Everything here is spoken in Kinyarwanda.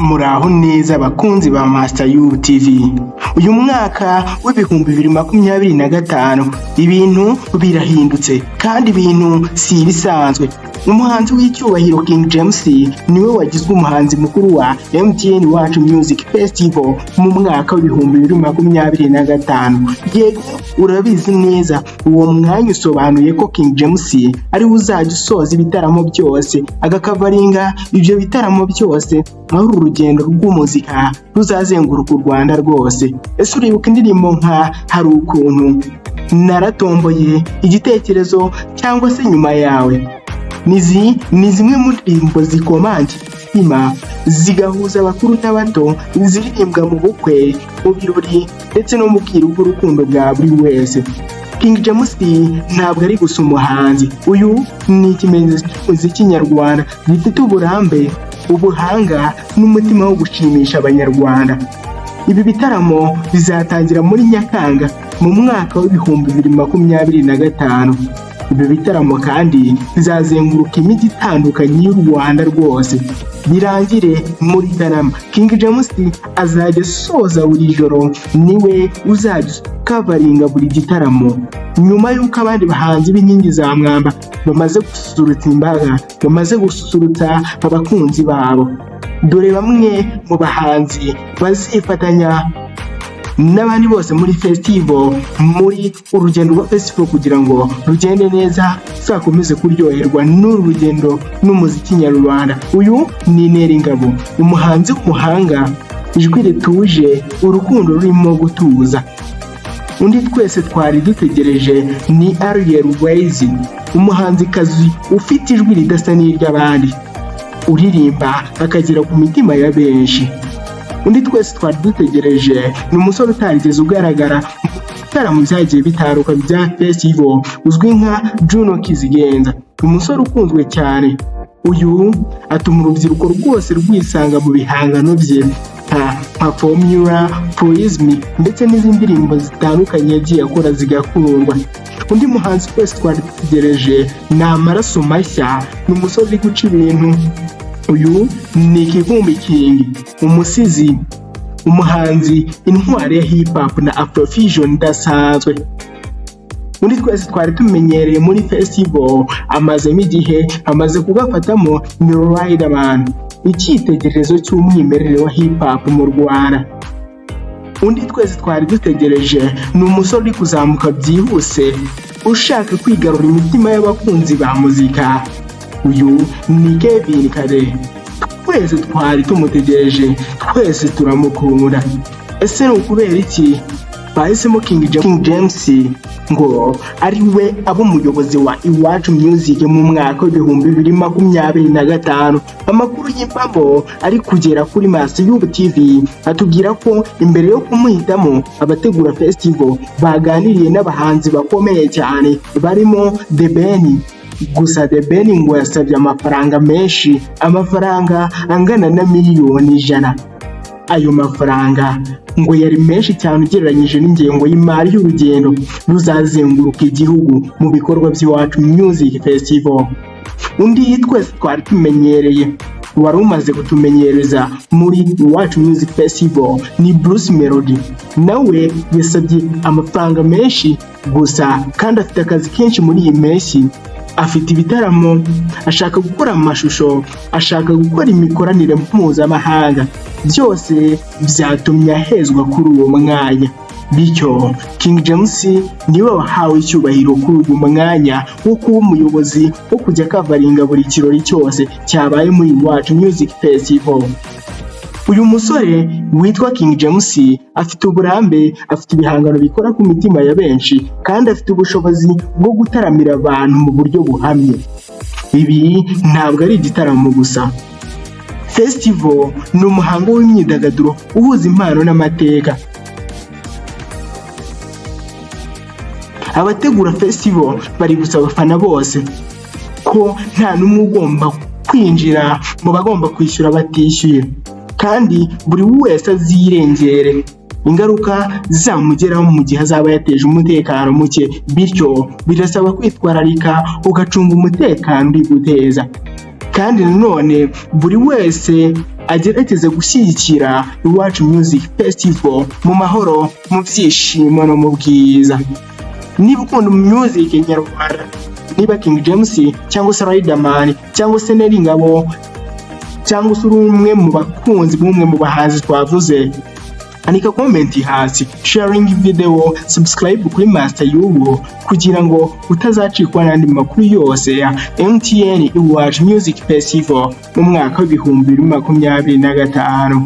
Muraho neza abakunzi ba Master U TV. Uyu mwaka w'ibihumbi 2025 ibintu birahindutse kandi ibintu si ibisanzwe. Umuhanzi w'icyubahiro King James niwe wagizwe umuhanzi mukuru wa MTN Iwacu Muzika Festival mu mwaka w'ibihumbi 2025. Yego urabizi neza uwo mwanya usobanuye ko King James ari uzajya usoza ibitaramo byose agakavaringa ibyo bitaramo byose aho urugendo rw'umuzika ruzazenguruka u Rwanda rwose. Ese uribuka indirimbo nka hari ukuntu, naratomboye, igitekerezo cyangwa se nyuma yawe? Ni zimwe mu ndirimbo zikomangira zigahuza abakuru n'abato, ziririmbwa mu bukwe, mu birori ndetse no mu bwiru bw'urukundo bwa buri wese. King James ntabwo ari gusa umuhanzi, uyu ni ikimenyetso cy'umuziki nyarwanda gifite uburambe, ubuhanga n'umutima wo gushimisha abanyarwanda. Ibi bitaramo bizatangira muri Nyakanga mu mwaka w'ibihumbi 2025. Ibi bitaramo kandi bizazenguruka imijyi itandukanye y'u Rwanda rwose, birangire muri Kanama. King James azajya soza buri joro, niwe uzajya kavaringa buri gitaramo nyuma y'uko abandi bahanzi b'inkingi za mwamba bamaze gususurutsa imbaga, bamaze gususurutsa abakunzi babo. Dore bamwe mu bahanzi bazifatanya n'abandi bose muri festival, muri urugendo rwa festival kugira ngo rugende neza, zakomeze kuryoherwa n'urugendo n'umuziki nyarwanda. Uyu ni Neringabo, umuhanzi w'umuhanga, ijwi rituje, urukundo rurimo gutuza. Undi twese twari dutegereje ni Alyn Sano, umuhanzikazi ufite ijwi ridasa n'iry'abandi, uririmba akagera ku mitima ya benshi. Undi twese twari dutegereje ni umusore utarigeze ugaragara mu bitaramo byagiye bitaruka bya festival, uzwi nka Juno Kizigenza, umusore ukunzwe cyane. Uyu atuma urubyiruko rwose rwisanga mu bihangano bye nka Formula, Poism ndetse n'izindi ndirimbo zitandukanye yagiye akora zigakundwa. Undi muhanzi twese twari dutegereje ni Amaraso Mashya, ni umusore uri guca ibintu. Uyu ni Kivumbi King, umusizi, umuhanzi, intwari ya hip hop na afrofusion idasanzwe. Undi twese twari tumenyereye muri festival, amazemo igihe amaze kugafatamo ni Riderman, icyitegererezo cy'umwimerere wa hip hop mu Rwanda. Undi twese twari dutegereje ni umusore uri kuzamuka byihuse, ushaka kwigarura imitima y'abakunzi ba muzika. Uyu ni Kevin Kare, twese twari tumutegereje, twese turamukunda. Ese ni ukubera iki bahisemo King James ngo ari we abo umuyobozi wa Iwacu Music mu mwaka w'ibihumbi 2025? Amakuru y'impamo ari kugera kuri Master U TV atubwira ko imbere yo kumuhitamo abategura festival baganiriye n'abahanzi bakomeye cyane barimo dore. Gusa dore ngo yasabye amafaranga menshi, amafaranga angana na miliyoni 100. Ayo mafaranga ngo yari menshi cyane ugereranyije n'ingengo y'imari y'urugendo ruzazenguruka igihugu mu bikorwa by'Iwacu Music Festival. Undi twese twari tumenyereye, wari umaze kutumenyereza muri Iwacu Music Festival ni Bruce Melodie. Nawe yasabye amafaranga menshi, gusa kandi afite akazi kenshi muri iyi mpeshyi. Afite ibitaramo, ashaka gukora amashusho, ashaka gukora imikoranire mpuzamahanga, byose byatumye ahezwa kuri uwo mwanya. Bityo King James niwe wahawe icyubahiro kuri uyu mwanya wo kuba umuyobozi wo kujya kavaringa buri kirori cyose cyabaye muri Iwacu Music Festival. Uyu musore witwa King James afite uburambe, afite ibihangano bikora ku mitima ya benshi, kandi afite ubushobozi bwo gutaramira abantu mu buryo buhamye. Ibi ntabwo ari igitaramo gusa. Festival ni umuhango w'imyidagaduro uhuza impano n'amateka. Abategura festival bari gusaba abafana bose ko nta n'umwe ugomba kwinjira mu bagomba kwishyura batishyuye, kandi buri wese azirengere ingaruka zamugeraho mu gihe azaba yateje umutekano muke. Bityo birasaba kwitwararika ugacunga umutekano uri guteza. kandi nanone buri wese agerageze gushyigikira Iwacu Music Festival mu mahoro, mu byishimo no mu bwiza. Niba ukunda music nyarwanda, niba King James cyangwa se Riderman cyangwa se Nelly Ngabo cyangwa se umwe mu bakunzi b'umwe mu bahanzi twavuze, andika comment hasi, sharing video, subscribe kuri Master Yubu kugira ngo utazacikwa n'andi makuru yose ya MTN Iwacu Music Festival mu mwaka wa 2025.